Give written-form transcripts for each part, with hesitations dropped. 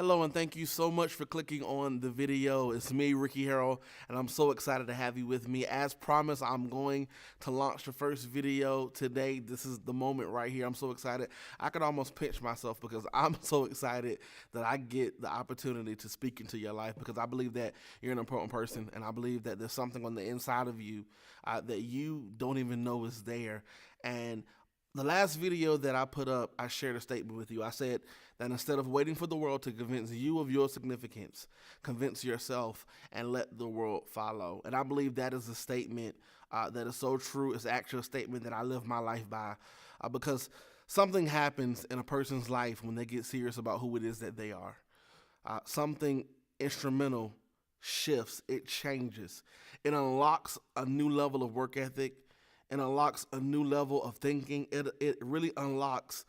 Hello, and thank you so much for clicking on the video. It's me, Ricky Harrell, and I'm so excited to have you with me. As promised, I'm going to launch the first video today. This is the moment right here. I'm so excited. I could almost pinch myself because I'm so excited that I get the opportunity to speak into your life, because I believe that you're an important person, and I believe that there's something on the inside of you that you don't even know is there. And the last video that I put up, I shared a statement with you. I said that instead of waiting for the world to convince you of your significance, convince yourself and let the world follow. And I believe that is a statement that is so true. It's actually a statement that I live my life by, because something happens in a person's life when they get serious about who it is that they are. Something instrumental shifts, it changes. It unlocks a new level of work ethic. It unlocks a new level of thinking. It really unlocks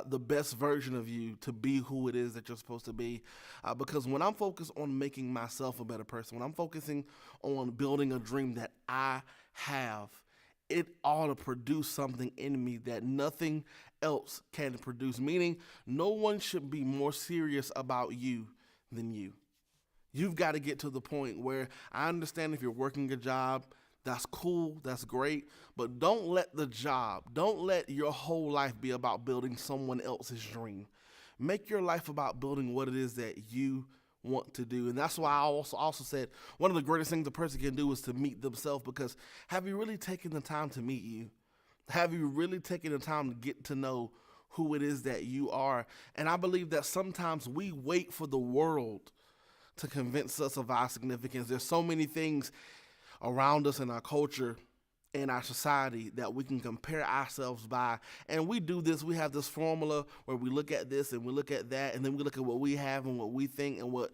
the best version of you to be who it is that you're supposed to be. Because when I'm focused on making myself a better person, when I'm focusing on building a dream that I have, it ought to produce something in me that nothing else can produce. Meaning, no one should be more serious about you than you. You've got to get to the point where I understand if you're working a job, that's cool, that's great, but don't let your whole life be about building someone else's dream. Make your life about building what it is that you want to do. And that's why I also said one of the greatest things a person can do is to meet themselves, because have you really taken the time to meet you? Have you really taken the time to get to know who it is that you are? And I believe that sometimes we wait for the world to convince us of our significance. There's so many things around us in our culture, in our society, that we can compare ourselves by. And we do this, we have this formula where we look at this and we look at that, and then we look at what we have and what we think and what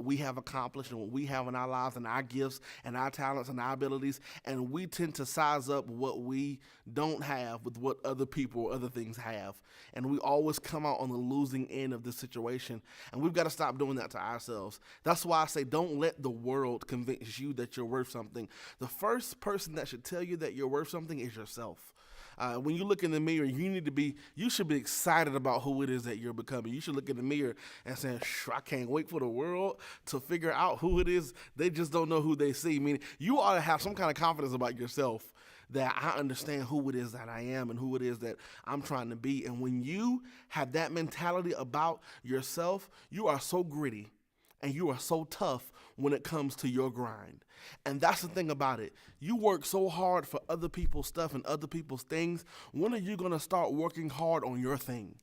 we have accomplished and what we have in our lives and our gifts and our talents and our abilities, and we tend to size up what we don't have with what other people or other things have. And we always come out on the losing end of this situation, and we've got to stop doing that to ourselves. That's why I say don't let the world convince you that you're worth something. The first person that should tell you that you're worth something is yourself. When you look in the mirror, you should be excited about who it is that you're becoming. You should look in the mirror and say, I can't wait for the world to figure out who it is. They just don't know who they see. Meaning, you ought to have some kind of confidence about yourself, that I understand who it is that I am and who it is that I'm trying to be. And when you have that mentality about yourself, you are so gritty and you are so tough when it comes to your grind. And that's the thing about it. You work so hard for other people's stuff and other people's things. When are you going to start working hard on your thing?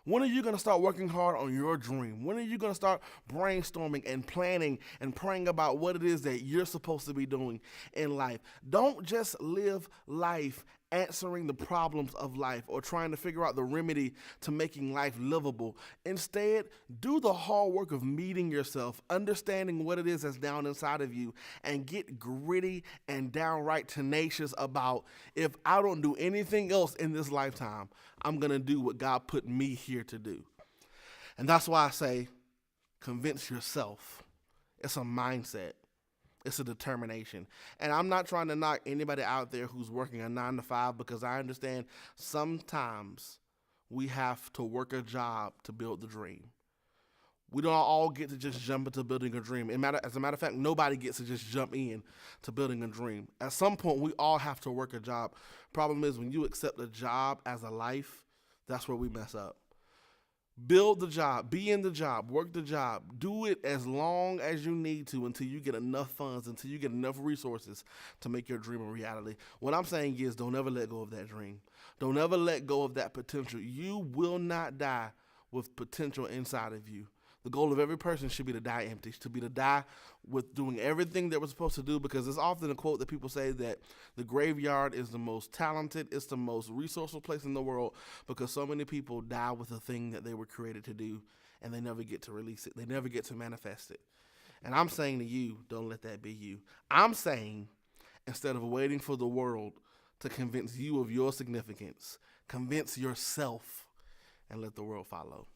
When are you going to start working hard on your dream? When are you going to start brainstorming and planning and praying about what it is that you're supposed to be doing in life? Don't just live life answering the problems of life or trying to figure out the remedy to making life livable. Instead, do the hard work of meeting yourself, understanding what it is that's down inside of you, and get gritty and downright tenacious about, if I don't do anything else in this lifetime, I'm going to do what God put me here to do. And that's why I say, convince yourself. It's a mindset. It's a determination. And I'm not trying to knock anybody out there who's working a 9-to-5, because I understand sometimes we have to work a job to build the dream. We don't all get to just jump into building a dream. As a matter of fact, nobody gets to just jump in to building a dream. At some point, we all have to work a job. Problem is, when you accept a job as a life, that's where we mess up. Build the job, be in the job, work the job, do it as long as you need to until you get enough funds, until you get enough resources to make your dream a reality. What I'm saying is, don't ever let go of that dream. Don't ever let go of that potential. You will not die with potential inside of you. The goal of every person should be to die empty, to die with doing everything that we're supposed to do, because it's often a quote that people say that the graveyard is the most talented, it's the most resourceful place in the world, because so many people die with a thing that they were created to do, and they never get to release it. They never get to manifest it. And I'm saying to you, don't let that be you. I'm saying, instead of waiting for the world to convince you of your significance, convince yourself and let the world follow.